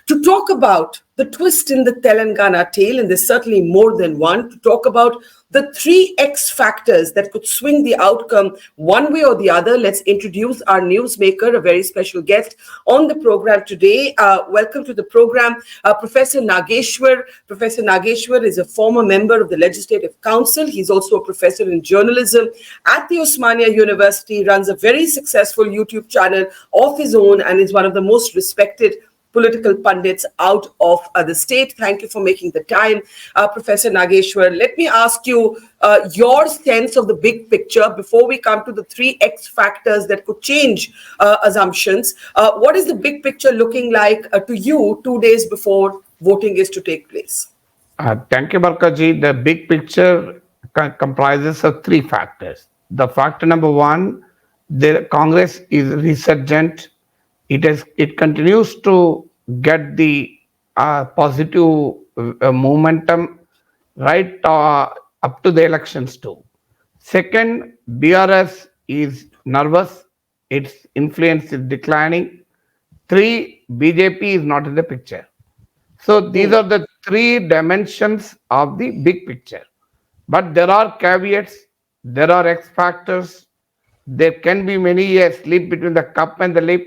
to talk about the twist in the Telangana tale, and there's certainly more than one, to talk about the three X factors that could swing the outcome one way or the other. Let's introduce our newsmaker, a very special guest on the program today. Welcome to the program, Professor Nageshwar. Professor Nageshwar is a former member of the Legislative Council. He's also a professor in journalism at the Osmania University, runs a very successful YouTube channel of his own, and is one of the most respected political pundits out of the state. Thank you for making the time, Professor Nageshwar. Let me ask you your sense of the big picture before we come to the three X factors that could change assumptions. What is the big picture looking like to you 2 days before voting is to take place? Thank you, Barkha ji. The big picture comprises of three factors. The factor number one, the Congress is resurgent. It continues to get the positive momentum right up to the elections too. Second, BRS is nervous. Its influence is declining. Three, BJP is not in the picture. So these are the three dimensions of the big picture. But there are caveats, there are X factors, there can be many a slip between the cup and the lip.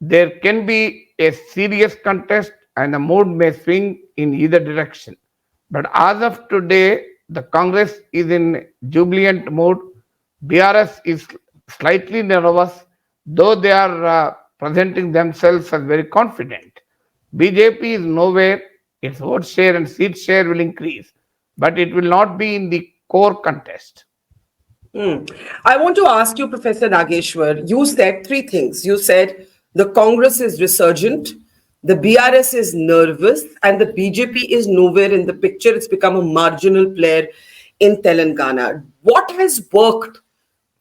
There can be a serious contest and the mood may swing in either direction. But as of today, the Congress is in jubilant mood. BRS is slightly nervous, though they are presenting themselves as very confident. BJP is nowhere. Its vote share and seat share will increase, but it will not be in the core contest. I want to ask you, Professor Nageshwar, you said three things. You said the Congress is resurgent, the BRS is nervous, and the BJP is nowhere in the picture. It's become a marginal player in Telangana. What has worked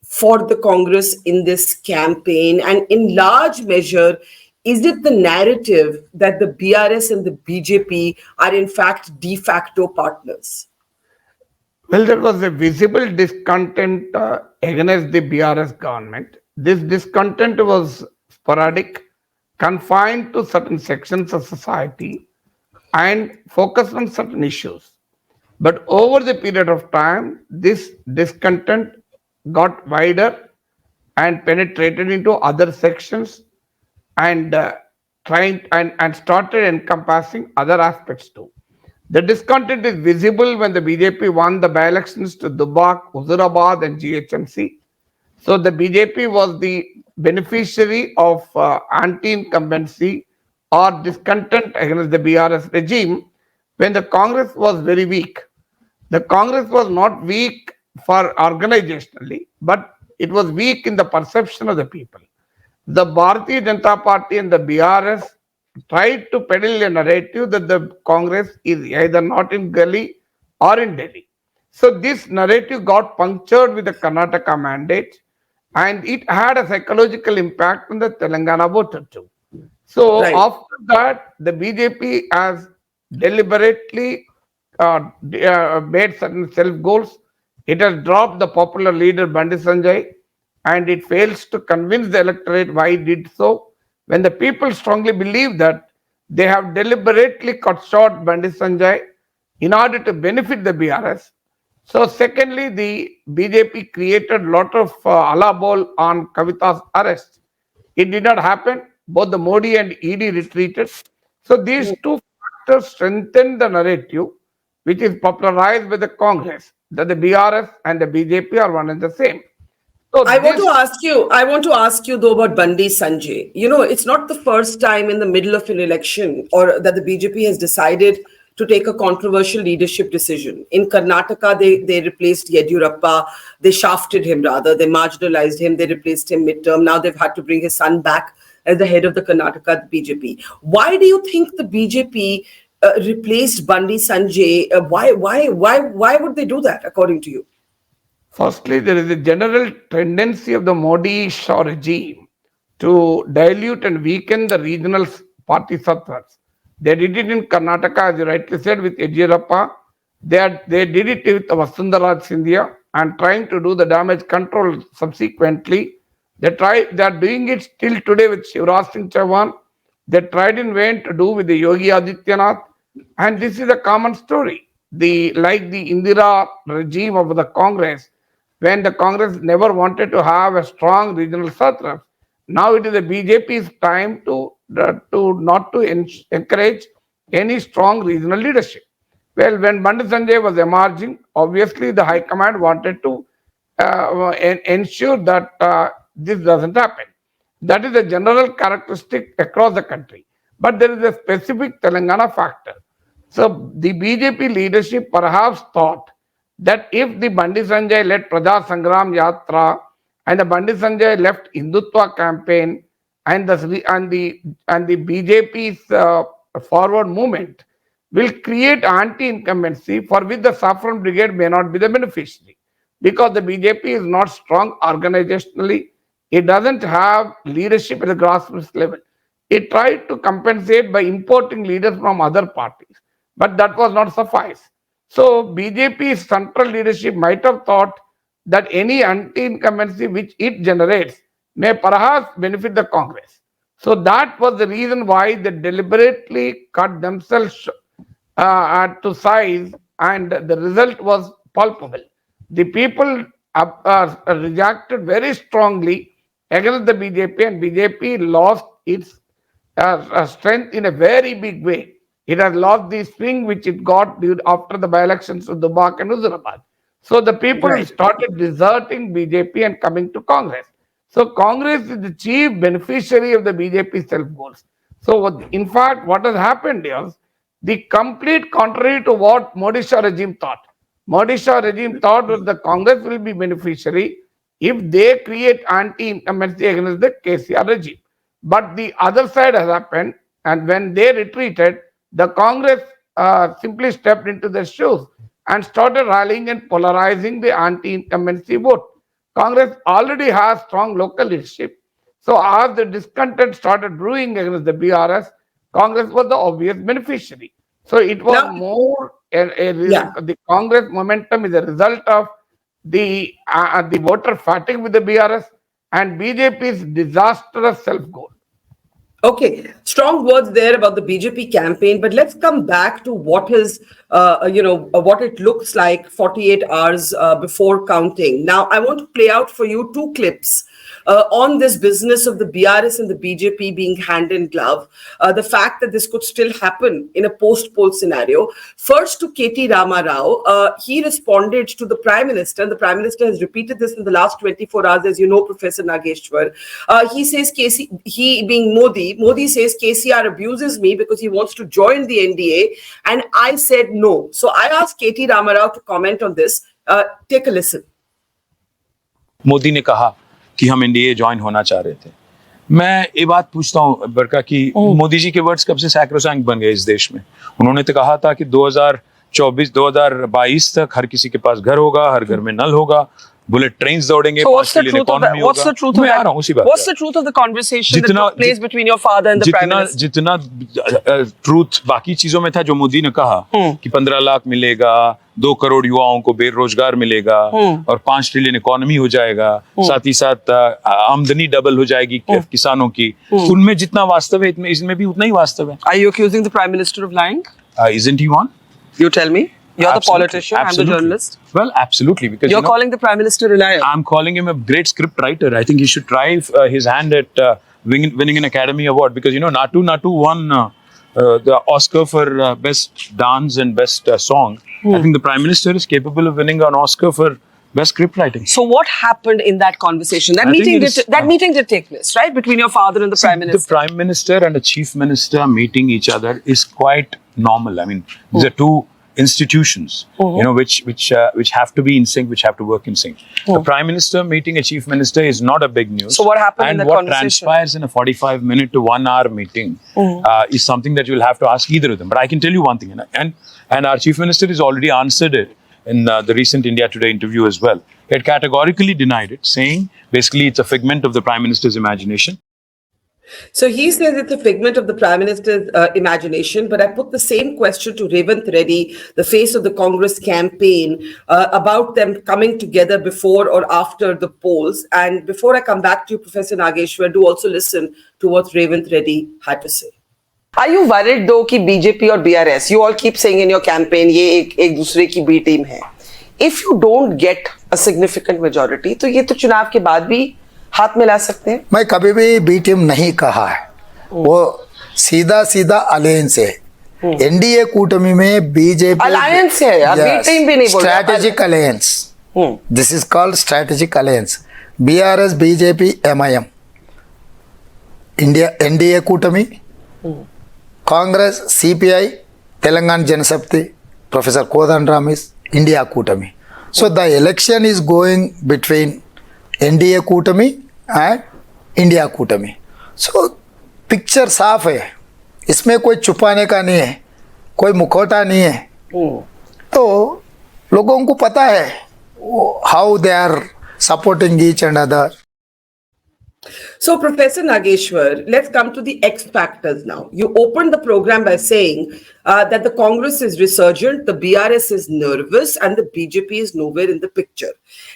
for the Congress in this campaign? And in large measure, is it the narrative that the BRS and the BJP are in fact de facto partners? Well, there was a visible discontent against the BRS government. This discontent was sporadic, confined to certain sections of society, and focused on certain issues. But over the period of time, this discontent got wider and penetrated into other sections and and started encompassing other aspects too. The discontent is visible when the BJP won the by-elections to Dubak, Huzurabad and GHMC. So the BJP was the beneficiary of anti-incumbency or discontent against the BRS regime when the Congress was very weak. The Congress was not weak for organizationally, but it was weak in the perception of the people. The Bharatiya Janata Party and the BRS tried to peddle a narrative that the Congress is either not in Delhi or in Delhi. So this narrative got punctured with the Karnataka mandate, and it had a psychological impact on the Telangana voter too. So Right. after that, the BJP has deliberately made certain self goals. It has dropped the popular leader Bandi Sanjay, and it fails to convince the electorate why it did so. When the people strongly believe that they have deliberately cut short Bandi Sanjay in order to benefit the BRS. So secondly, the BJP created a lot of alabol on Kavita's arrest. It did not happen. Both the Modi and ED retreated. So these two factors strengthen the narrative, which is popularized by the Congress, that the BRS and the BJP are one and the same. So I want to ask you though about Bandi Sanjay. You know, it's not the first time in the middle of an election or that the BJP has decided to take a controversial leadership decision. In Karnataka, they replaced Yediyurappa. They shafted him rather. They marginalized him. They replaced him midterm. Now they've had to bring his son back as the head of the Karnataka BJP. Why do you think the BJP replaced Bandi Sanjay? Why would they do that, according to you? firstly, there is a general tendency of the Modi Shah regime to dilute and weaken the regional party sattvas. They did it in Karnataka, as you rightly said, with Yediyurappa. They did it with Vasundhara Scindia and trying to do the damage control subsequently. They are doing it still today with Shivraj Singh Chauhan They tried in vain to do with the Yogi Adityanath, and this is a common story. Like the Indira regime of the Congress, when the Congress never wanted to have a strong regional satrap. Now it is the BJP's time to not to encourage any strong regional leadership. Well, when Bandi Sanjay was emerging, obviously the High Command wanted to ensure that this doesn't happen. That is a general characteristic across the country. But there is a specific Telangana factor. So the BJP leadership perhaps thought that if the Bandi Sanjay led Praja Sangram Yatra and the Bandi Sanjay left Hindutva campaign and the BJP's forward movement will create anti-incumbency for which the Saffron Brigade may not be the beneficiary because the BJP is not strong organizationally. It doesn't have leadership at the grassroots level. It tried to compensate by importing leaders from other parties, but that was not suffice. So BJP's central leadership might have thought that any anti-incumbency which it generates may perhaps benefit the Congress. So that was the reason why they deliberately cut themselves to size, and the result was palpable. The people reacted very strongly against the BJP, and BJP lost its strength in a very big way. It has lost the swing which it got after the by-elections of Dubak and Huzurabad. So the people started deserting BJP and coming to Congress. So Congress is the chief beneficiary of the BJP self-goals. So in fact, what has happened is the complete contrary to what Modi Shah regime thought. Modi Shah regime thought that the Congress will be beneficiary if they create anti-incumbency against the KCR regime. But the other side has happened, and when they retreated, the Congress simply stepped into their shoes and started rallying and polarizing the anti-incumbency vote. Congress already has strong local leadership. So as the discontent started brewing against the BRS, Congress was the obvious beneficiary. So it was more the Congress momentum is a result of the voter fatigue with the BRS and BJP's disastrous self-goal. Okay, strong words there about the BJP campaign, but let's come back to what is, what it looks like 48 hours before counting. Now, I want to play out for you two clips on this business of the BRS and the BJP being hand in glove, the fact that this could still happen in a post-poll scenario. First to KT Rama Rao, he responded to the Prime Minister, and the Prime Minister has repeated this in the last 24 hours, as you know, Professor Nageshwar. He says, he being Modi says KCR abuses me because he wants to join the NDA, and I said no. So I asked KT Rama Rao to comment on this. Take a listen. Modi ने कहा कि हम NDA join होना चाह रहे थे। मैं ये बात पूछता हूँ बरका कि मोदी जी के वर्ड्स कब से सैक्रोसैंक्ट बन गए इस देश में। उन्होंने तो कहा था कि 2024-2022 तक हर किसी के पास घर होगा, हर घर में नल होगा, बुलेट ट्रेन्स दौड़ेंगे, 5 ट्रिलियन इकोनॉमी होगा। What's the truth of the conversation that took place between your father and the Prime Minister? जितना ट्रूथ बाकी चीजों में था जो मोदी ने कहा कि 15 लाख मिलेगा, 2 करोड़ युवाओं को बेरोजगार मिलेगा और 5 ट्रिलियन इकोनॉमी हो जाएगा, साथ ही साथ आमदनी डबल हो जाएगी किसानों की, उनमें जितना वास्तव है इसमें भी उतना ही वास्तव है। Are you accusing the Prime Minister of lying? Isn't he one? You tell me. You're the politician, I'm the journalist. Well, absolutely. Because you're calling the Prime Minister a liar. I'm calling him a great script writer. I think he should try his hand at winning an Academy Award, because Natu won the Oscar for best dance and best song. I think the Prime Minister is capable of winning an Oscar for best script writing. So what happened in that conversation? That meeting did take place, right? Between your father and the Prime Minister. The Prime Minister and the Chief Minister meeting each other is quite normal. I mean, these are two institutions, which have to be in sync, which have to work in sync. The Prime Minister meeting a Chief Minister is not a big news. So what happened in the conversation? And what transpires in a 45-minute to 1-hour meeting is something that you'll have to ask either of them. But I can tell you one thing, and our Chief Minister has already answered it in the recent India Today interview as well. He had categorically denied it, saying basically it's a figment of the Prime Minister's imagination. So he says it's a figment of the Prime Minister's imagination, but I put the same question to Revanth Reddy, the face of the Congress campaign, about them coming together before or after the polls. And before I come back to you, Professor Nageshwar, do also listen to what Revanth Reddy had to say. Are you worried though कि BJP और BRS, you all keep saying in your campaign, ये एक दूसरे की B team है. If you don't get a significant majority, तो ये तो चुनाव के बाद भी हाथ मिला सकते हैं. मैं कभी भी बी टीम नहीं कहा है, वो सीधा सीधा अलायंस है. एनडीए कूटमी में बीजेपी अलायंस है यार, बी टीम भी नहीं बोल रहा. Strategic alliance, this is called strategic alliance. BRS BJP MIM India NDA कूटमी, Congress CPI Telangana Janashakti professor Kodandaram is India कूटमी. So the election is going between NDA कूटमी and इंडिया कूटमी. So पिक्चर साफ है, इसमें कोई छुपाने का नहीं है, कोई मुखौटा नहीं है. तो लोगों को पता है how they are supporting each and other. So, Professor Nageshwar, let's come to the X factors now. You opened the program by saying that the Congress is resurgent, the BRS is nervous, and the BJP is nowhere in the picture.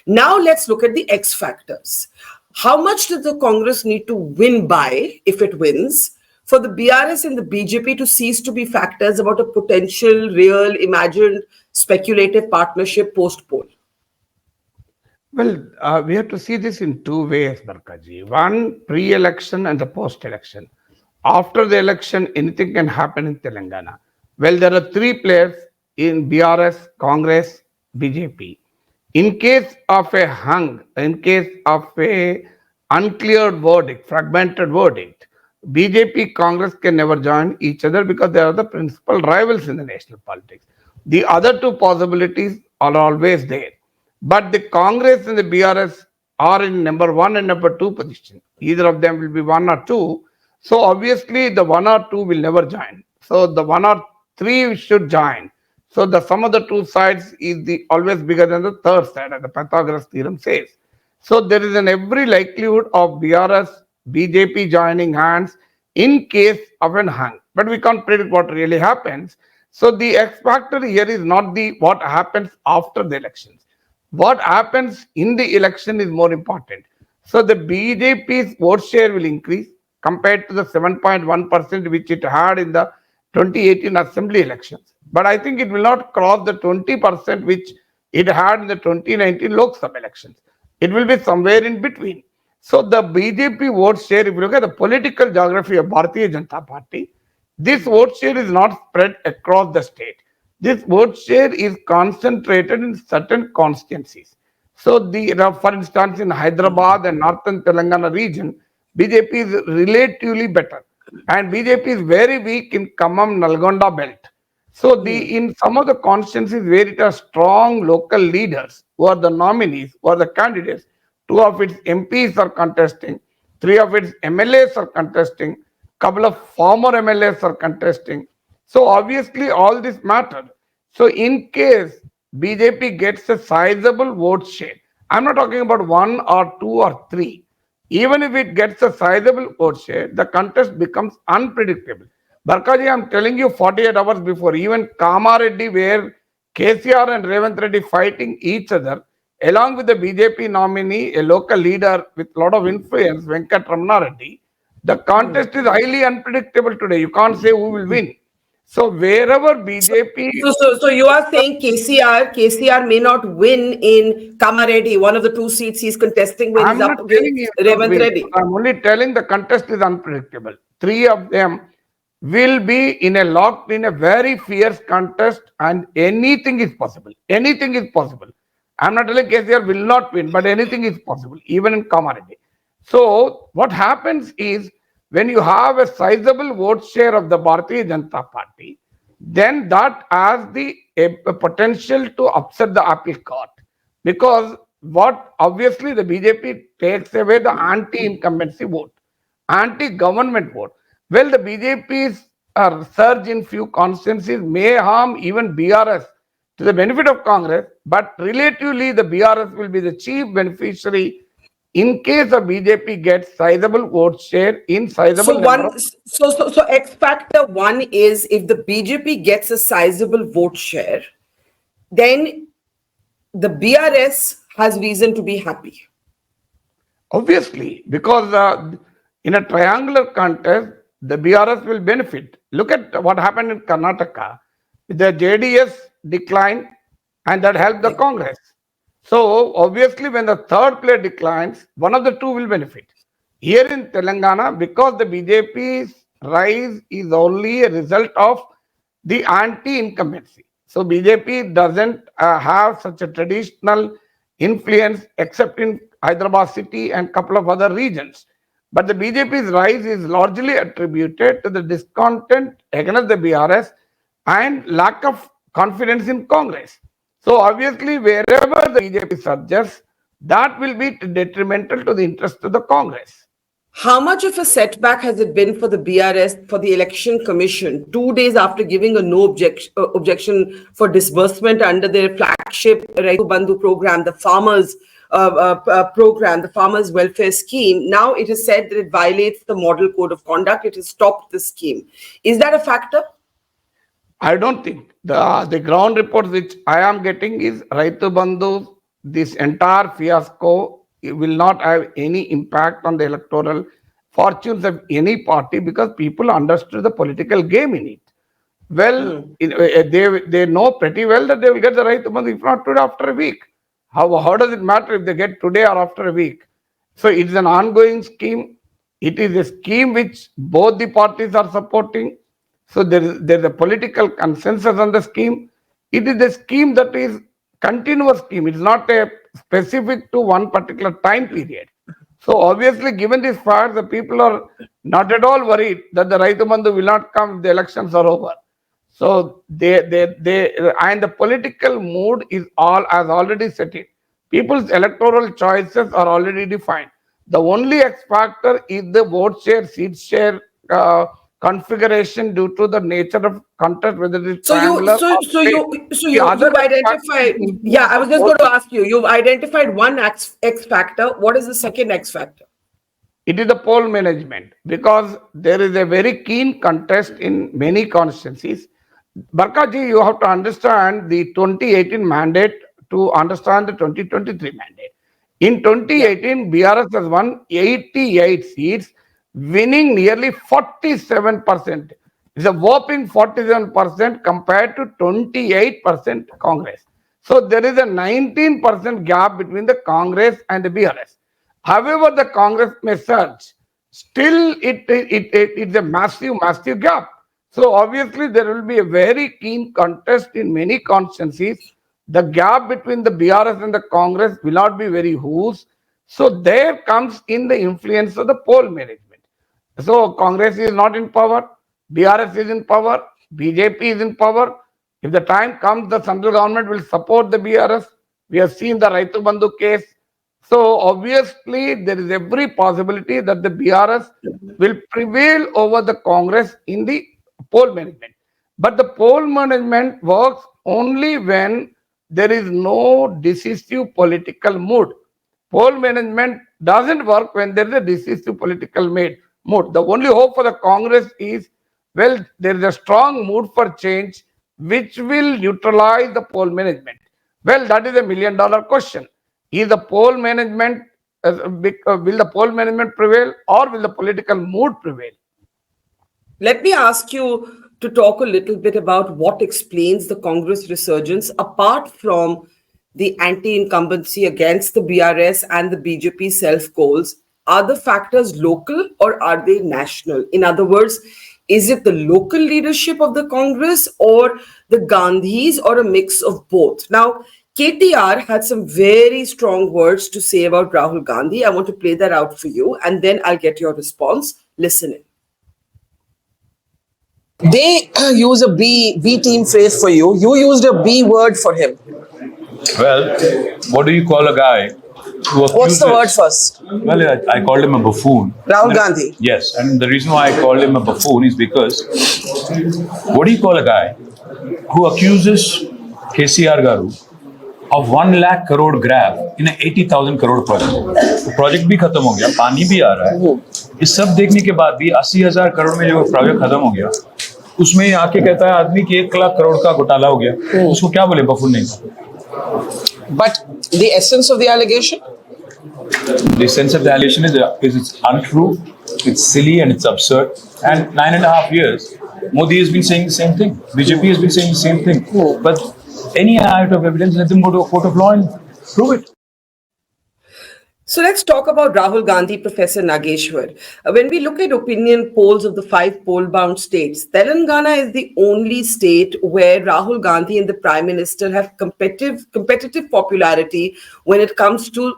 Now, let's look at the X factors. How much does the Congress need to win by, if it wins, for the BRS and the BJP to cease to be factors about a potential, real, imagined, speculative partnership post-poll? Well, we have to see this in two ways, Barkhaji. One, pre-election and the post-election. After the election, anything can happen in Telangana. Well, there are three players in BRS, Congress, BJP. In case of a hung, in case of a uncleared verdict, fragmented verdict, BJP, Congress can never join each other because they are the principal rivals in the national politics. The other two possibilities are always there. But the Congress and the BRS are in number one and number two position. Either of them will be one or two. So obviously the one or two will never join. So the one or three should join. So the sum of the two sides is always bigger than the third side, as the Pythagoras theorem says. So there is an every likelihood of BRS, BJP joining hands in case of an hang. But we can't predict what really happens. So the X factor here is not what happens after the elections. What happens in the election is more important. So the BJP's vote share will increase compared to the 7.1% which it had in the 2018 assembly elections. But I think it will not cross the 20% which it had in the 2019 Lok Sabha elections. It will be somewhere in between. So the BJP vote share, if you look at the political geography of Bharatiya Janata Party, this vote share is not spread across the state. This vote share is concentrated in certain constituencies. So, for instance, in Hyderabad and northern Telangana region, BJP is relatively better. And BJP is very weak in Khammam, Nalgonda belt. So, in some of the constituencies where it has strong local leaders who are the nominees, who are the candidates, two of its MPs are contesting, three of its MLAs are contesting, couple of former MLAs are contesting. So obviously all this mattered. So in case BJP gets a sizable vote share, I'm not talking about one or two or three. Even if it gets a sizable vote share, the contest becomes unpredictable. Barkhaji, I'm telling you 48 hours before, even Kamareddy, where KCR and Revanth Reddy fighting each other, along with the BJP nominee, a local leader with a lot of influence, Venkat Ramana Reddy, the contest is highly unpredictable today. You can't say who will win. So wherever BJP... So you are saying KCR may not win in Kamareddy, one of the two seats he's contesting with. I'm not telling you Revanth Reddy. I'm only telling the contest is unpredictable. Three of them will be in a very fierce contest and anything is possible. Anything is possible. I'm not telling KCR will not win, but anything is possible, even in Kamareddy. So what happens is, when you have a sizable vote share of the Bharatiya Janata Party, then that has a potential to upset the apple cart. Because obviously the BJP takes away the anti-incumbency vote, anti-government vote. Well, the BJP's surge in few constituencies may harm even BRS to the benefit of Congress, but relatively the BRS will be the chief beneficiary in case the BJP gets sizable vote share in sizable So number of. so X factor one is if the BJP gets a sizable vote share, then the BRS has reason to be happy. Obviously, because in a triangular contest, the BRS will benefit. Look at what happened in Karnataka. The JDS declined and that helped the Congress. So obviously when the third player declines, one of the two will benefit. Here in Telangana, because the BJP's rise is only a result of the anti-incumbency. So BJP doesn't have such a traditional influence except in Hyderabad city and couple of other regions. But the BJP's rise is largely attributed to the discontent against the BRS and lack of confidence in Congress. So obviously, wherever the BJP surges, that will be detrimental to the interest of the Congress. How much of a setback has it been for the BRS, for the Election Commission, 2 days after giving a no objection for disbursement under their flagship Raitu Bandhu program, the farmers program, the farmers welfare scheme? Now it is said that it violates the model code of conduct. It has stopped the scheme. Is that a factor? I don't think the ground reports which I am getting is Raitu Bandhu. This entire fiasco will not have any impact on the electoral fortunes of any party because people understood the political game in it. Well, they know pretty well that they will get the Raitu Bandhu if not today, after a week. How does it matter if they get today or after a week? So it is an ongoing scheme. It is a scheme which both the parties are supporting. So there is a political consensus on the scheme. It is a scheme that is continuous scheme. It is not a specific to one particular time period. So obviously, given this fact, the people are not at all worried that the Raitu Bandhu will not come if the elections are over. So they and the political mood is has already set in. People's electoral choices are already defined. The only X factor is the vote share, seat share configuration due to the nature of contest, whether it is triangular or straight. You've identified. Yeah, I was just going to ask you. You've identified one X factor. What is the second X factor? It is the poll management because there is a very keen contest in many constituencies. Barkha ji, you have to understand the 2018 mandate to understand the 2023 mandate. In 2018, BRS has won 88 seats, winning nearly 47%. It's a whopping 47% compared to 28% Congress. So there is a 19% gap between the Congress and the BRS. However, the Congress may surge, still it's a massive gap. So obviously there will be a very keen contest in many constituencies. The gap between the BRS and the Congress will not be very huge. So there comes in the influence of the poll management. So Congress is not in power, BRS is in power, BJP is in power. If the time comes, the central government will support the BRS. We have seen the Raitu Bandhu case. So obviously there is every possibility that the BRS will prevail over the Congress in the poll management. But the poll management works only when there is no decisive political mood. Poll management doesn't work when there is a decisive political mood. The only hope for the Congress is, well, there is a strong mood for change which will neutralize the poll management. Well, that is $1 million question. Is the poll management, will the poll management prevail or will the political mood prevail? Let me ask you to talk a little bit about what explains the Congress resurgence apart from the anti-incumbency against the BRS and the BJP self-goals. Are the factors local or are they national? In other words, is it the local leadership of the Congress or the Gandhis or a mix of both? Now, KTR had some very strong words to say about Rahul Gandhi. I want to play that out for you and then I'll get your response. Listen in. They use a B team phrase for you. You used a B word for him. Well, what do you call a guy who accuses... What's the word first? Well, I called him a buffoon. Rahul Gandhi. Yes, and the reason why I called him a buffoon is because what do you call a guy who accuses KCR Garu a 1 lakh crore grab in an 80,000 crore project. Project भी खत्म हो गया, पानी भी आ रहा है. इस सब देखने के बाद भी 80,000 करोड़ में जो प्रोजेक्ट खत्म हो गया, उसमें आके कहता है आदमी कि 1 लाख करोड़ का घोटाला हो गया. उसको क्या बोले, बफून नहीं. But the essence of the allegation? The sense of the allegation is it's untrue, it's silly, and it's absurd. And 9.5 years, Modi has been saying the same thing. BJP has been saying the same thing. But any act of evidence, let them go to a court of law and prove it. So let's talk about Rahul Gandhi, Professor Nageshwar. When we look at opinion polls of the 5 poll-bound states, Telangana is the only state where Rahul Gandhi and the Prime Minister have competitive popularity when it comes to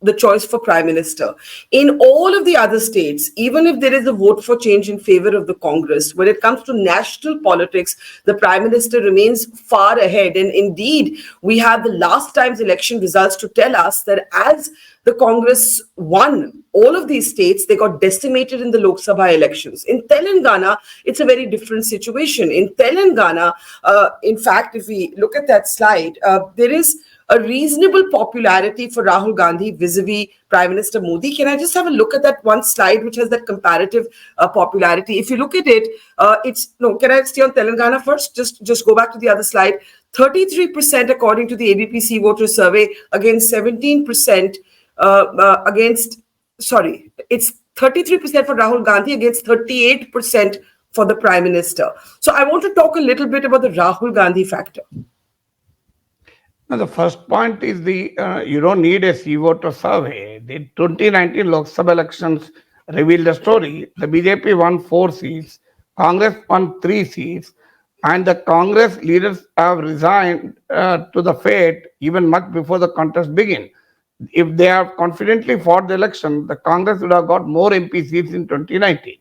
the choice for Prime Minister. In all of the other states, even if there is a vote for change in favor of the Congress, when it comes to national politics, the Prime Minister remains far ahead. And indeed, we have the last time's election results to tell us that as the Congress won all of these states, they got decimated in the Lok Sabha elections. In Telangana, it's a very different situation. In Telangana, in fact, if we look at that slide, there is a reasonable popularity for Rahul Gandhi vis-a-vis Prime Minister Modi. Can I just have a look at that one slide which has that comparative popularity? If you look at it, can I stay on Telangana first? Just go back to the other slide. 33% according to the ABPC voter survey against 17% it's 33% for Rahul Gandhi against 38% for the Prime Minister. So I want to talk a little bit about the Rahul Gandhi factor. Now, the first point is you don't need a voter survey. The 2019 Lok Sabha elections revealed the story. The BJP won 4 seats, Congress won 3 seats, and the Congress leaders have resigned to the fate even much before the contest began. If they have confidently fought the election, the Congress would have got more MP seats in 2019.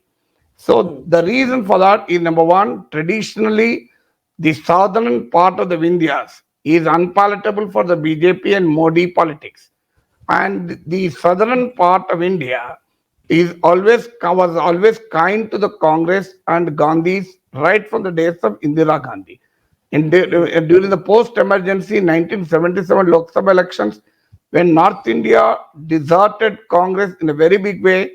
So the reason for that is, number one, traditionally, the southern part of the Vindhyas is unpalatable for the BJP and Modi politics. And the southern part of India was always kind to the Congress and Gandhis right from the days of Indira Gandhi. During the post-emergency 1977 Lok Sabha elections, when North India deserted Congress in a very big way,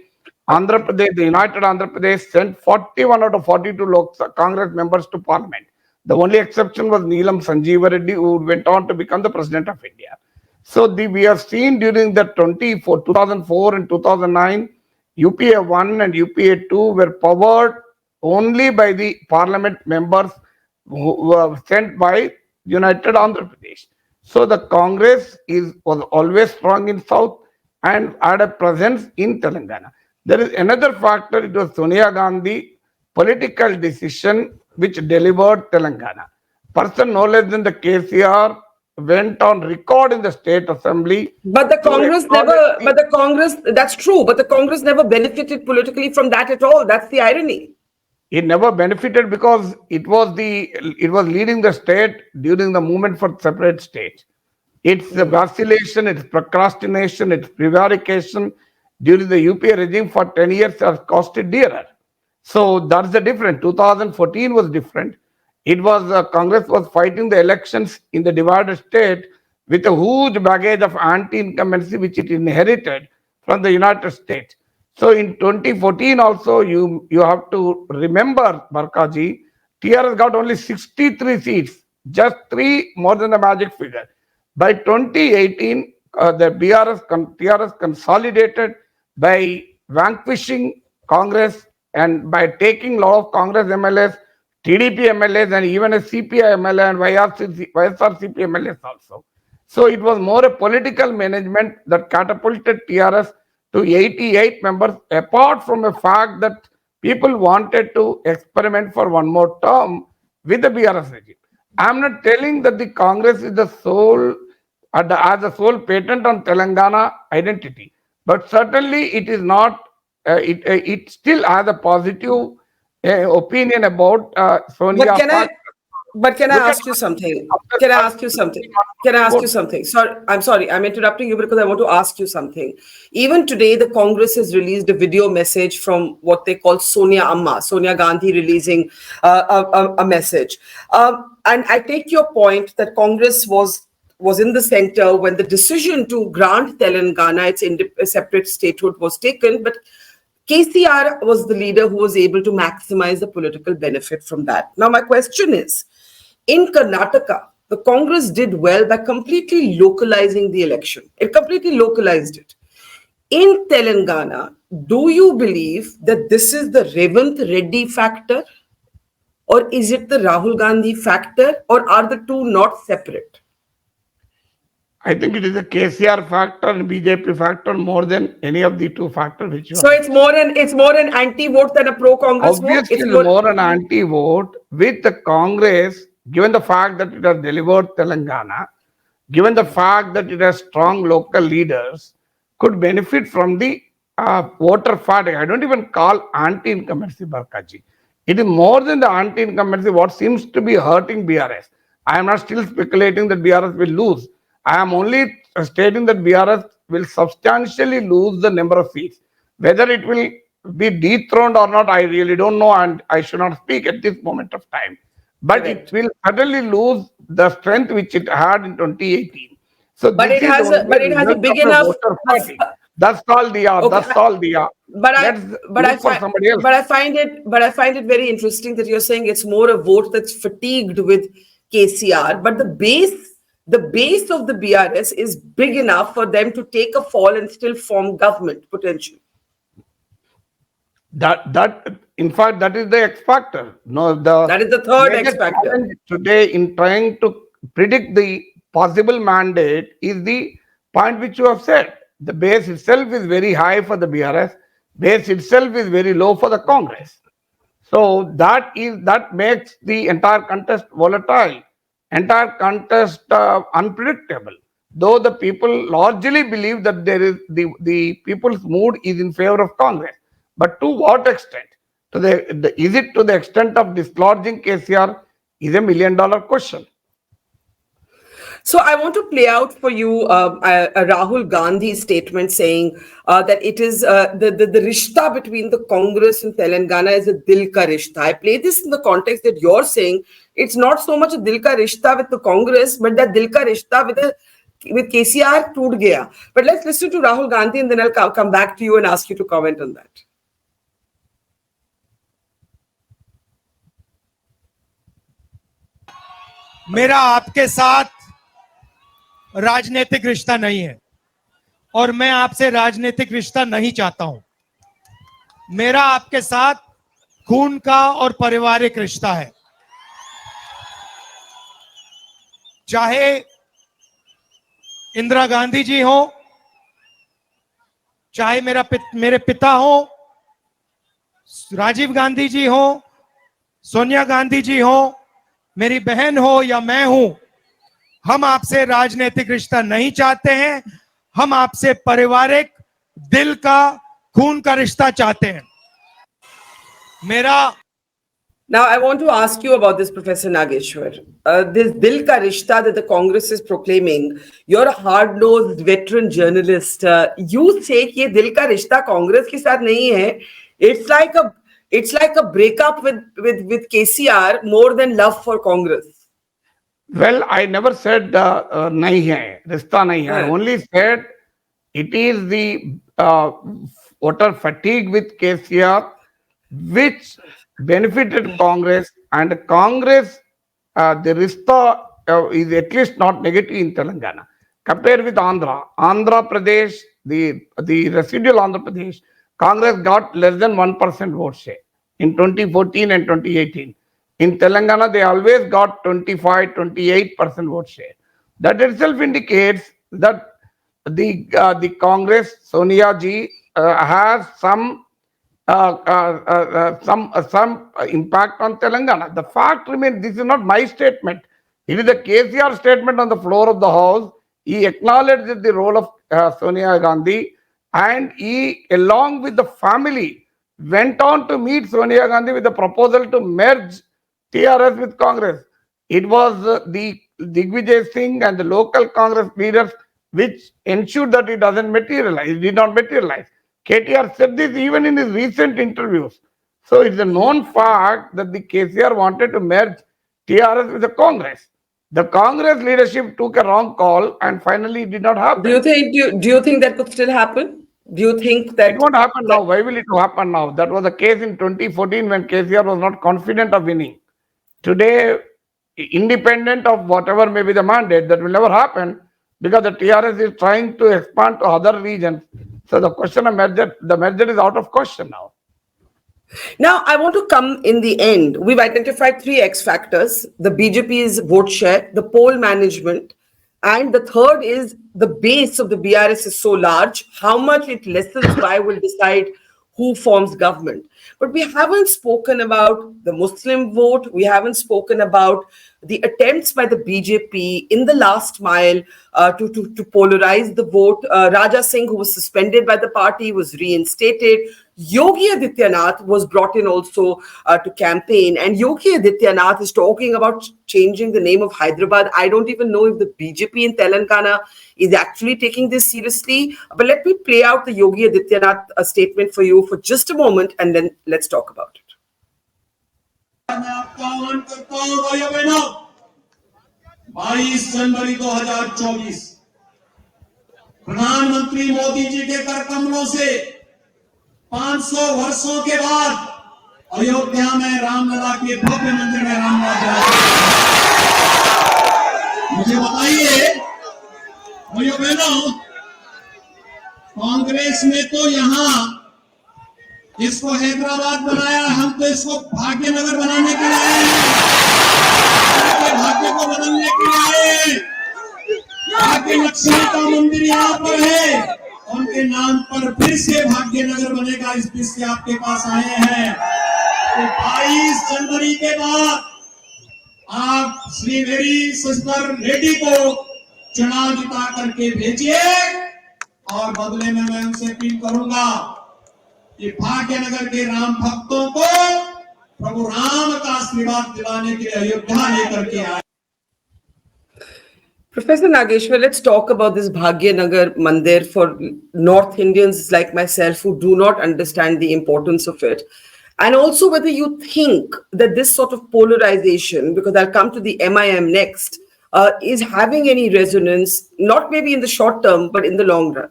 Andhra Pradesh, the United Andhra Pradesh sent 41 out of 42 Congress members to parliament. The only exception was Neelam Sanjeeva Reddy, who went on to become the President of India. So we have seen during the 2004 and 2009, UPA 1 and UPA 2 were powered only by the parliament members who were sent by United Andhra Pradesh. So the Congress was always strong in South and had a presence in Telangana. There is another factor, it was Sonia Gandhi political decision which delivered Telangana. Person no less than the KCR went on record in the state assembly. But the Congress that's true, but the Congress never benefited politically from that at all. That's the irony. It never benefited because it was leading the state during the movement for separate states. It's the vacillation, it's procrastination, it's prevarication during the UPA regime for 10 years has cost it dearer. So that's the difference. 2014 was different. It was Congress was fighting the elections in the divided state with a huge baggage of anti-incumbency which it inherited from the United States. So in 2014 also, you have to remember, Barkha ji, TRS got only 63 seats, just 3 more than the magic figure. By 2018, the TRS consolidated by vanquishing Congress and by taking a lot of Congress MLAs, TDP MLAs, and even a CPI MLA and YSRCP MLAs also. So it was more a political management that catapulted TRS to 88 members, apart from the fact that people wanted to experiment for one more term with the BRS regime. I'm not telling that the Congress is the sole, as a sole patent on Telangana identity, but certainly it is not, it still has a positive opinion about Sonia. But can I ask you something? Can I ask you something? Sorry, I'm interrupting you because I want to ask you something. Even today, the Congress has released a video message from what they call Sonia Gandhi releasing a message. And I take your point that Congress was was in the center when the decision to grant Telangana its separate statehood was taken, but KCR was the leader who was able to maximize the political benefit from that. Now, my question is, in Karnataka, the Congress did well by completely localizing the election. It completely localized it. In Telangana, do you believe that this is the Revanth Reddy factor, or is it the Rahul Gandhi factor, or are the two not separate? I think it is a KCR factor and BJP factor more than any of the two factors which you So have. it's more an anti-vote than a pro-Congress vote. Obviously, It's more an anti-vote with the Congress, given the fact that it has delivered Telangana, given the fact that it has strong local leaders, could benefit from the voter fatigue. I don't even call anti-incumbency, Barkaji. It is more than the anti-incumbency, what seems to be hurting BRS. I am not still speculating that BRS will lose. I am only stating that BRS will substantially lose the number of seats. Whether it will be dethroned or not, I really don't know, and I should not speak at this moment of time. But Correct. it will certainly lose the strength which it had in 2018. So But this it is has only a result big of the enough. voter fatigue. That's all they are. Okay, That's all they are. but Let's I look for find somebody else. but I find it very interesting that you're saying it's more a vote that's fatigued with KCR, but the base of the BRS is big enough for them to take a fall and still form government potentially. That in fact that is the X factor. No, That is the third X factor. challenge today in trying to predict the possible mandate is the point which you have said. The base itself is very high for the BRS. Base itself is very low for the Congress. So that makes the entire contest volatile, entire contest unpredictable. Though the people largely believe that there is the people's mood is in favor of Congress, but to what extent? Is it to the extent of dislodging KCR is $1 million question. So I want to play out for you a Rahul Gandhi statement saying that it is the rishta between the Congress and Telangana is a dil ka rishta. I play this in the context that you're saying it's not so much a dil ka rishta with the Congress, but that dil ka rishta with KCR toot gaya. But let's listen to Rahul Gandhi and then I'll come back to you and ask you to comment on that. मेरा आपके साथ राजनीतिक रिश्ता नहीं है और मैं आपसे राजनीतिक रिश्ता नहीं चाहता हूं। मेरा आपके साथ खून का और पारिवारिक रिश्ता है। चाहे इंदिरा गांधी जी हो, चाहे मेरे पिता हो, राजीव गांधी जी हो, सोनिया गांधी जी हो, मेरी बहन हो या मैं हूं, हम आपसे राजनीतिक रिश्ता नहीं चाहते हैं। हम आपसे पारिवारिक दिल का खून का रिश्ता चाहते हैं। मेरा Now, I want to ask you about this, Professor Nageshwar. This Dil Ka Rishta that the Congress is proclaiming, you're a hard-nosed veteran journalist. You say कि ये Dil Ka Rishta Congress के साथ नहीं है. It's like a breakup with KCR more than love for Congress. Well, I never said nahi hai, rishta nahi hai. I only said it is the voter fatigue with KCR which benefited Congress, and Congress, the rishta is at least not negative in Telangana. Compared with Andhra Pradesh, the residual Andhra Pradesh, Congress got less than 1% vote share in 2014 and 2018. In Telangana, they always got 25-28% vote share. That itself indicates that the Congress, Sonia ji, has some impact on Telangana. The fact remains, this is not my statement. It is the KCR statement on the floor of the House. He acknowledged the role of Sonia Gandhi, and he, along with the family, went on to meet Sonia Gandhi with a proposal to merge TRS with Congress. It was the Digvijay Singh and the local Congress leaders which ensured that it doesn't materialize. It did not materialize. KTR said this even in his recent interviews. So it's a known fact that the KCR wanted to merge TRS with the Congress. The Congress leadership took a wrong call and finally it did not happen. Do you think that could still happen? Do you think that It won't happen now. Why will it happen now? That was the case in 2014 when KCR was not confident of winning. Today, independent of whatever may be the mandate, that will never happen because the TRS is trying to expand to other regions. So the question of merger, the merger is out of question now. Now, I want to come in the end. We've identified three X factors: the BJP's vote share, the poll management, and the third is the base of the BRS is so large. How much it lessens by will decide who forms government. But we haven't spoken about the Muslim vote. We haven't spoken about the attempts by the BJP in the last mile to polarize the vote. Raja Singh, who was suspended by the party, was reinstated. Yogi Adityanath was brought in also to campaign, and Yogi Adityanath is talking about changing the name of Hyderabad. I don't even know if the BJP in Telangana is actually taking this seriously. But let me play out the Yogi Adityanath statement for you for just a moment, and then let's talk about it. मैं आपका आह्वान करता हूं भाइयों बहनों, 22 जनवरी 2024 प्रधानमंत्री मोदी जी के कर कमलों से 500 वर्षों के बाद अयोध्या में रामलला के भव्य मंदिर में रामलला मुझे बताइए भाइयों बहनों, कांग्रेस ने तो यहां इसको हैदराबाद बनाया, हम तो इसको भाग्यनगर बनाने के लिए आए हैं, भाग्य को बदलने के लिए आए हैं। भाग्य लक्ष्मी का मंदिर यहाँ पर है, उनके नाम पर फिर से भाग्यनगर बनेगा, इस बीच से आपके पास आए हैं। तो 22 जनवरी के बाद आप श्री मेरी सिस्टर रेड्डी को चुनाव जिता करके भेजिए और बदले में मैं उनसे अपील करूंगा कि भाग्यनगर के राम भक्तों को प्रभु राम का आशीर्वाद दिलाने के लिए अयोध्या लेकर के आए। Professor Nageshwar, let's talk about this Bhagyanagar Mandir for North Indians like myself who do not understand the importance of it. And also whether you think that this sort of polarization, because I'll come to the MIM next, is having any resonance, not maybe in the short term, but in the long run.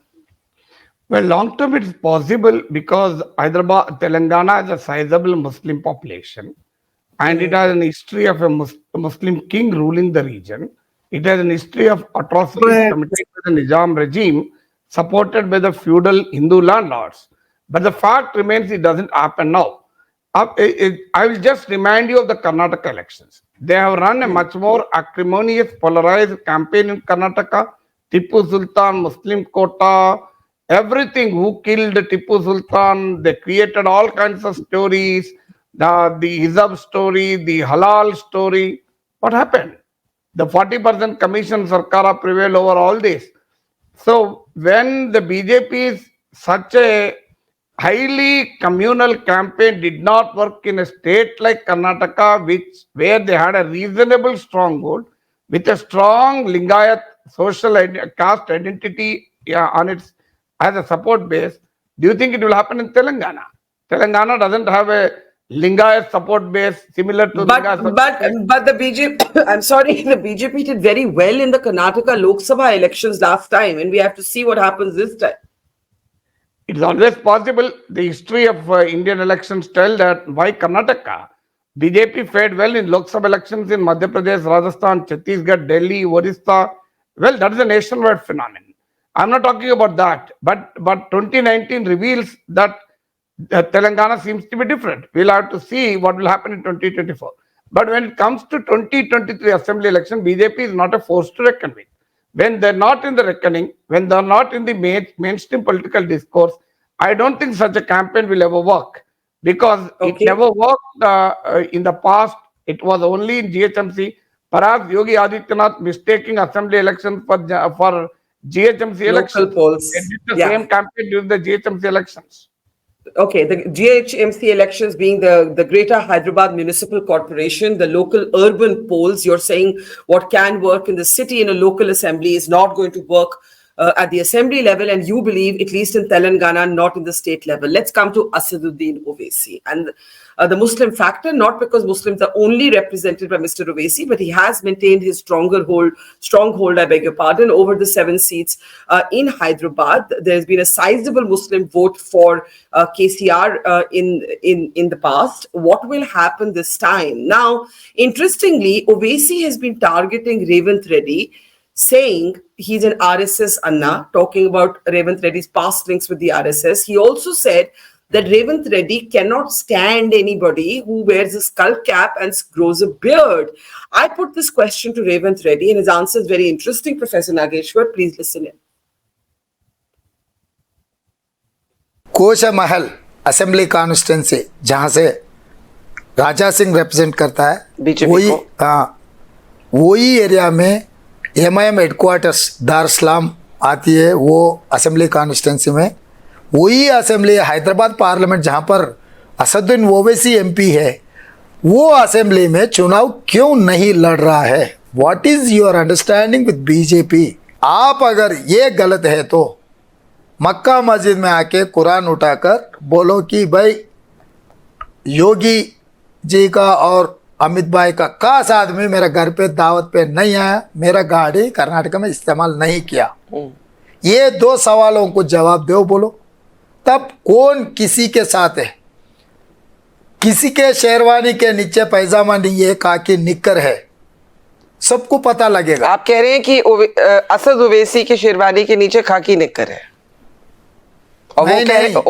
Well, long term it is possible because Hyderabad, Telangana has a sizable Muslim population and it has an history of a Muslim king ruling the region. It has an history of atrocities committed by the Nizam regime supported by the feudal Hindu landlords. But the fact remains it doesn't happen now. I will just remind you of the Karnataka elections. They have run a much more acrimonious, polarized campaign in Karnataka. Tipu Sultan, Muslim quota, everything, who killed Tipu Sultan, they created all kinds of stories, the hijab story, the halal story. What happened? The 40% commission Sarkara prevailed over all this. So when the BJP's such a highly communal campaign did not work in a state like Karnataka, where they had a reasonable stronghold with a strong Lingayat social caste identity on its as a support base, do you think it will happen in Telangana? Telangana doesn't have a Lingayat support base similar to But the BJP, I'm sorry, the BJP did very well in the Karnataka Lok Sabha elections last time, and we have to see what happens this time. It's always possible. The history of Indian elections tell that why Karnataka. BJP fared well in Lok Sabha elections in Madhya Pradesh, Rajasthan, Chhattisgarh, Delhi, Orissa. Well, that is a nationwide phenomenon. I'm not talking about that, but 2019 reveals that Telangana seems to be different. We'll have to see what will happen in 2024. But when it comes to 2023 assembly election, BJP is not a force to reckon with. When they're not in the reckoning, when they're not in the mainstream political discourse, I don't think such a campaign will ever work because it never worked in the past. It was only in GHMC. Perhaps Yogi Adityanath mistaking assembly elections for GHMC elections. Local polls. They did the same campaign during the GHMC elections. Okay, the GHMC elections being the Greater Hyderabad Municipal Corporation, the local urban polls, you're saying what can work in the city in a local assembly is not going to work at the assembly level, and you believe, at least in Telangana, not in the state level. Let's come to Asaduddin Owaisi and the Muslim factor, not because Muslims are only represented by Mr. Owaisi, but he has maintained his stronghold, I beg your pardon, over the 7 seats in Hyderabad. There's been a sizable Muslim vote for KCR in the past. What will happen this time? Now, interestingly, Owaisi has been targeting Revant Reddy, saying he's an RSS Anna, talking about Revant Reddy's past links with the RSS. He also said that Revant Reddy cannot stand anybody who wears a skull cap and grows a beard. I put this question to Revant Reddy, and his answer is very interesting. Professor Nageshwar, please listen in. Kosha Mahal assembly constituency जहां से Raja Singh represent करता है, वही वही area में MIM headquarters Darussalam आती है, वो असेंबली कॉन्स्टिट्यूंसी में। वही असेंबली हैदराबाद पार्लियामेंट जहां पर असदुद्दीन ओवैसी एमपी है, वो असेंबली में चुनाव क्यों नहीं लड़ रहा है? What is your understanding with BJP? आप अगर ये गलत है तो मक्का मस्जिद में आके कुरान उठाकर बोलो कि भाई योगी जी का और अमित भाई का खास आदमी मेरा घर पे दावत पे नहीं आया, मेरा गाड़ी कर्नाटक में इस्तेमाल नहीं किया। ये 2 सवालों को जवाब दो, बोलो। तब कौन किसी के साथ है? किसी के शेरवानी के नीचे पैजामा नहीं है, खाकी निक्कर है, सबको पता लगेगा। आप कह रहे हैं कि असद ओवैसी के शेरवानी के नीचे खाकी निक्कर है, और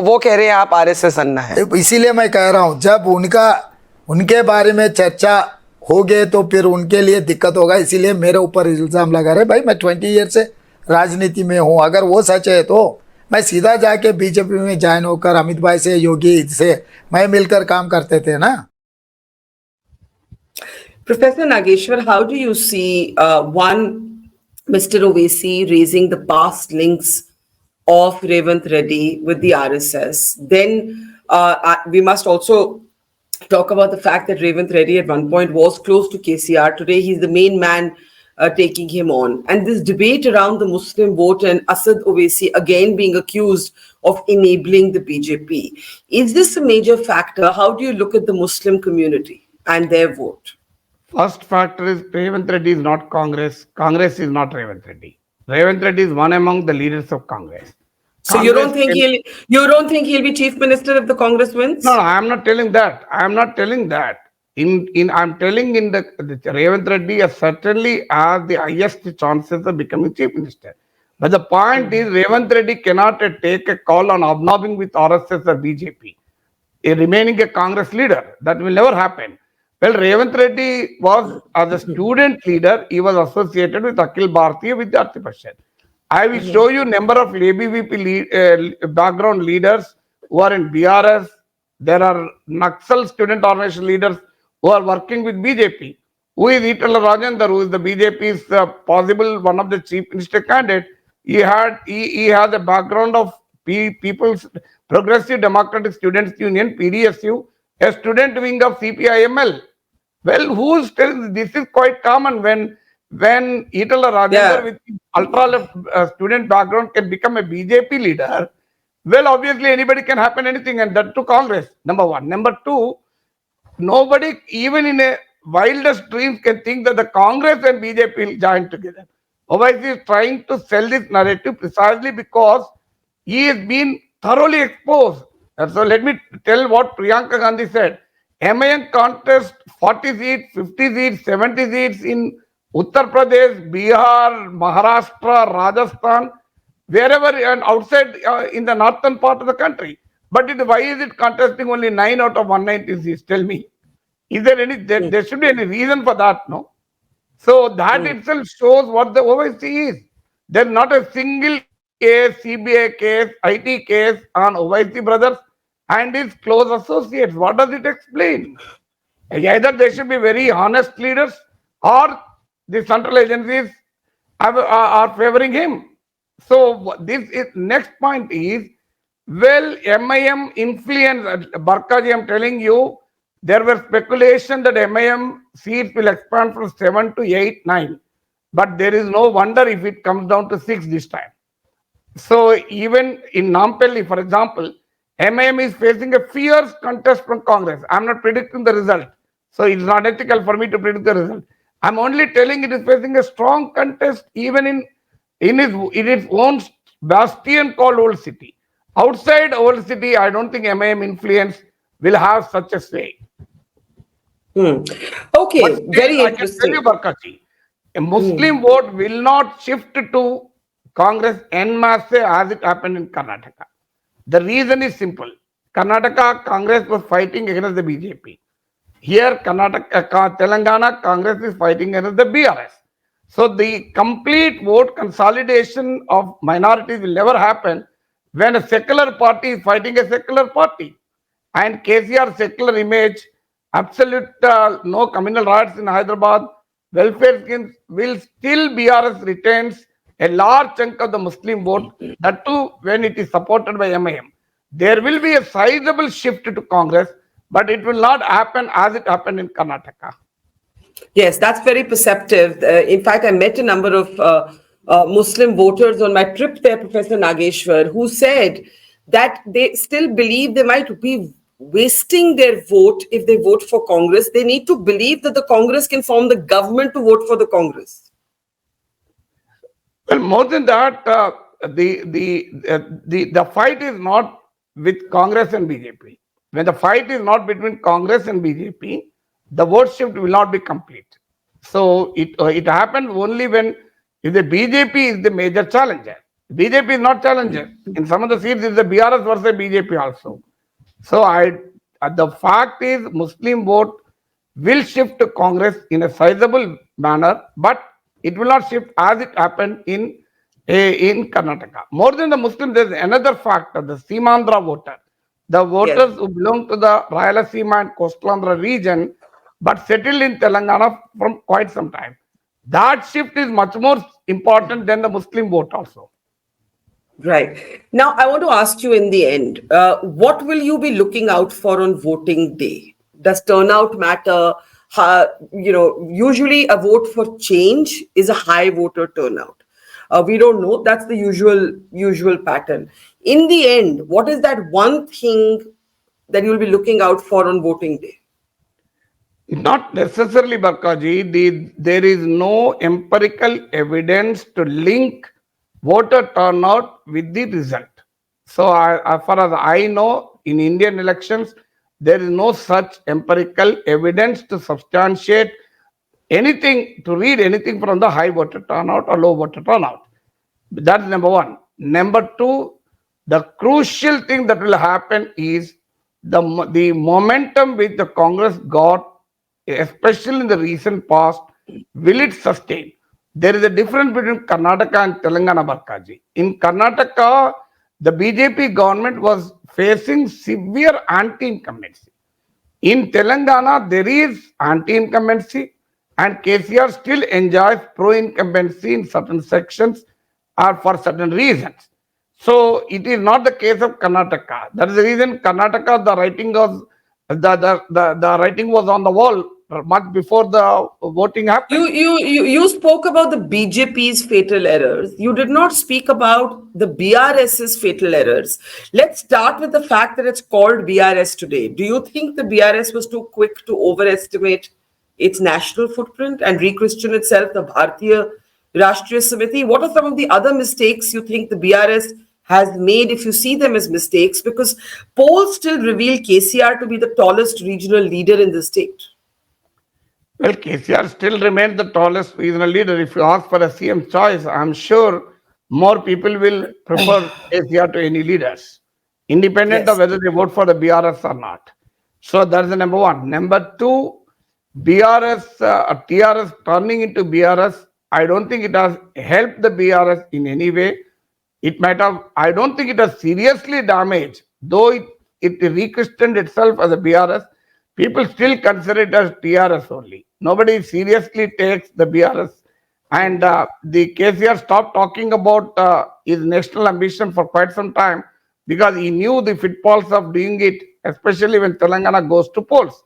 वो कह रहे हैं आप आरएसएस अन्ना है। इसीलिए मैं कह रहा हूं, जब उनके बारे में चर्चा हो गए तो फिर उनके लिए दिक्कत होगा। इसीलिए मेरे ऊपर इल्ज़ाम लगा रहे। भाई मैं 20 ईयर से राजनीति में हूं, अगर वो सच है तो मैं सीधा जाके बीजेपी में ज्वाइन होकर अमित भाई से, योगी से मैं मिलकर काम करते थे ना। Professor Nageshwar, how do you see Mr. Owaisi raising the past links of Revant Reddy with the RSS? Then we must also talk about the fact that Revant Reddy at one point was close to KCR. Today, he's the main man taking him on. And this debate around the Muslim vote and Asad Owaisi again being accused of enabling the BJP. Is this a major factor? How do you look at the Muslim community and their vote? First factor is Revant Reddy is not Congress. Congress is not Revant Reddy. Revant Reddy is one among the leaders of Congress. So you don't think he'll be chief minister if the Congress wins? No, I am not telling that. I am not telling that. I'm telling the Revant Reddy certainly has the highest chances of becoming chief minister. But the point is, Revant Reddy cannot take a call on hobnobbing with RSS or BJP, remaining a Congress leader. That will never happen. Well, Revant Reddy was, as a student leader, he was associated with Akhil Bharatiya Vidyarthi Parishad. I will show you number of ABVP background leaders who are in BRS. There are Naxal student organization leaders who are working with BJP. Who is Itala Rajendra, who is the BJP's possible one of the chief minister candidate. He has a background of People's Progressive Democratic Students Union, PDSU, a student wing of CPIML. Well, who's telling this is quite common when Itala Rajendra with ultra left student background can become a BJP leader. Well, obviously anybody can happen anything, and that to Congress. Number one. Number two, nobody even in a wildest dreams can think that the Congress and BJP will join together. Owaisi is trying to sell this narrative precisely because he has been thoroughly exposed. And so let me tell what Priyanka Gandhi said. MIM contest 40 seats, 50 seats, 70 seats in Uttar Pradesh, Bihar, Maharashtra, Rajasthan, wherever and outside in the northern part of the country. But why is it contesting only 9 out of 190 seats? Tell me. Is there any, there should be any reason for that, no? So that itself shows what the Owaisi is. There's not a single case, CBI case, IT case on Owaisi brothers and his close associates. What does it explain? Either they should be very honest leaders or the central agencies are favoring him. So this is next point is, well, MIM influence, Barkha ji, I'm telling you, there were speculation that MIM seats will expand from 7 to 8, 9. But there is no wonder if it comes down to 6 this time. So even in Nampally, for example, MIM is facing a fierce contest from Congress. I'm not predicting the result. So it's not ethical for me to predict the result. I'm only telling it is facing a strong contest even in its own bastion called Old City. Outside Old City, I don't think MIM influence will have such a say. But Okay, still, very I can tell you, interesting. Barkaji, a Muslim vote will not shift to Congress en masse as it happened in Karnataka. The reason is simple. Karnataka Congress was fighting against the BJP. Here, Telangana Congress is fighting against the BRS. So the complete vote consolidation of minorities will never happen when a secular party is fighting a secular party. And KCR secular image, absolute no communal rights in Hyderabad, welfare schemes will still BRS retains a large chunk of the Muslim vote, that too when it is supported by MIM. There will be a sizable shift to Congress, but it will not happen as it happened in Karnataka. Yes, that's very perceptive. In fact, I met a number of Muslim voters on my trip there, Professor Nageshwar, who said that they still believe they might be wasting their vote if they vote for Congress. They need to believe that the Congress can form the government to vote for the Congress. Well, more than that, the fight is not with Congress and BJP. When the fight is not between Congress and BJP, the vote shift will not be complete. So it happens only when if the BJP is the major challenger. BJP is not challenger. In some of the seats, it's the BRS versus BJP also. So the fact is Muslim vote will shift to Congress in a sizable manner, but it will not shift as it happened in Karnataka. More than the Muslims, there's another factor, the Simandra voter. The voters who belong to the Rayalaseema and Coastal Andhra region, but settled in Telangana from quite some time. That shift is much more important than the Muslim vote also. Right. Now, I want to ask you in the end, what will you be looking out for on voting day? Does turnout matter? Usually a vote for change is a high voter turnout. We don't know. That's the usual pattern. In the end, what is that one thing that you'll be looking out for on voting day? Not necessarily, Barkaji. There is no empirical evidence to link voter turnout with the result. So, as far as I know, in Indian elections, there is no such empirical evidence to substantiate anything, to read anything from the high voter turnout or low voter turnout. That's number one. Number two, the crucial thing that will happen is the momentum which the Congress got, especially in the recent past, will it sustain? There is a difference between Karnataka and Telangana, Barkaji. In Karnataka, the BJP government was facing severe anti-incumbency. In Telangana, there is anti-incumbency, and KCR still enjoys pro-incumbency in certain sections or for certain reasons. So it is not the case of Karnataka. That is the reason Karnataka, the writing was on the wall much before the voting happened. You spoke about the BJP's fatal errors. You did not speak about the BRS's fatal errors. Let's start with the fact that it's called BRS today. Do you think the BRS was too quick to overestimate its national footprint and rechristen itself the Bharatiya Rashtriya Samiti? What are some of the other mistakes you think the BRS has made, if you see them as mistakes? Because polls still reveal KCR to be the tallest regional leader in the state. Well, KCR still remains the tallest regional leader. If you ask for a CM choice, I'm sure more people will prefer KCR to any leaders, independent of Yes. whether they vote for the BRS or not. So that's the number one. Number two, BRS, TRS turning into BRS, I don't think it has helped the BRS in any way. It might have, I don't think it has seriously damaged, though it rechristened itself as a BRS. People still consider it as TRS only. Nobody seriously takes the BRS. And the KCR stopped talking about his national ambition for quite some time because he knew the pitfalls of doing it, especially when Telangana goes to polls.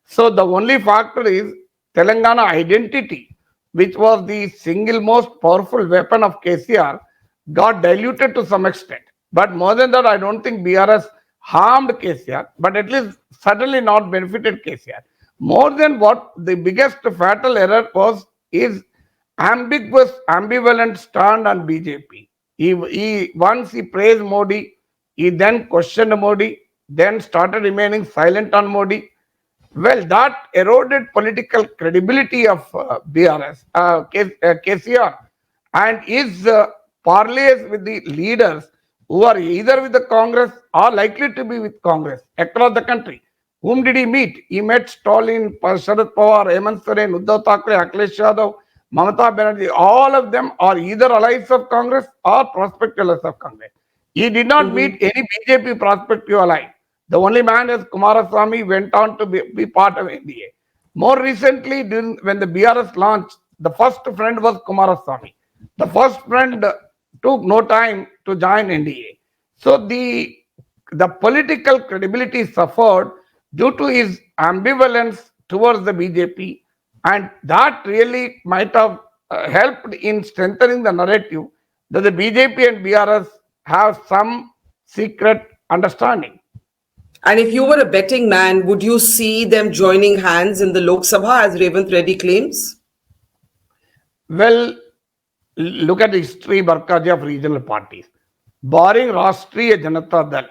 So the only factor is Telangana identity, which was the single most powerful weapon of KCR. got diluted to some extent. But more than that, I don't think BRS harmed KCR, but at least certainly not benefited KCR. More than what the biggest fatal error was is ambiguous, ambivalent stand on BJP. Once he praised Modi, he then questioned Modi, then started remaining silent on Modi. Well, that eroded political credibility of KCR, and is parleys with the leaders who are either with the Congress or likely to be with Congress across the country. Whom did he meet? He met Stalin, Sharad Pawar, Hemant Soren, Uddhav Thackeray, Akhilesh Yadav, Mamata Banerjee. All of them are either allies of Congress or prospective allies of Congress. He did not meet any BJP prospective ally. The only man is Kumaraswamy went on to be part of NDA. More recently, when the BRS launched, the first friend was Kumaraswamy. The first friend took no time to join NDA. So the political credibility suffered due to his ambivalence towards the BJP, and that really might have helped in strengthening the narrative that the BJP and BRS have some secret understanding. And if you were a betting man, would you see them joining hands in the Lok Sabha, as Revanth Reddy claims? Well, look at the history, Barkha, of regional parties. Barring Rashtriya Janata Dal,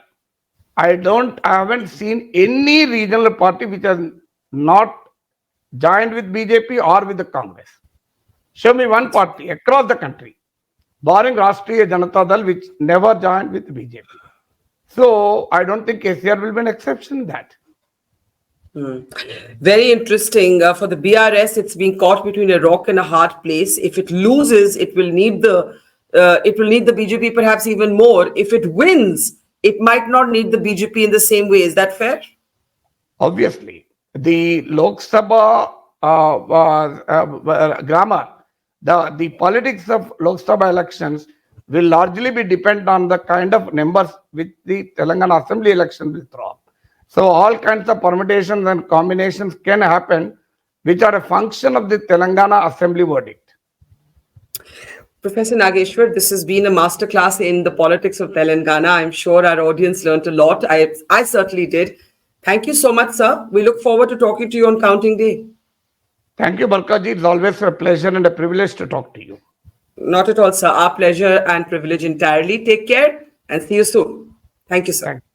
I haven't seen any regional party which has not joined with BJP or with the Congress. Show me one party across the country, barring Rashtriya Janata Dal, which never joined with BJP. So I don't think KCR will be an exception in that. Very interesting. For the BRS, it's been caught between a rock and a hard place. If it loses, it will need the BJP perhaps even more. If it wins, it might not need the BJP in the same way. Is that fair? Obviously, the Lok Sabha grammar, the politics of Lok Sabha elections will largely be dependent on the kind of numbers which the Telangana Assembly election will throw up. So all kinds of permutations and combinations can happen, which are a function of the Telangana Assembly verdict. Professor Nageshwar, this has been a masterclass in the politics of Telangana. I'm sure our audience learned a lot. I certainly did. Thank you so much, sir. We look forward to talking to you on counting day. Thank you, Barkha ji. It's always a pleasure and a privilege to talk to you. Not at all, sir. Our pleasure and privilege entirely. Take care and see you soon. Thank you, sir. Thank you.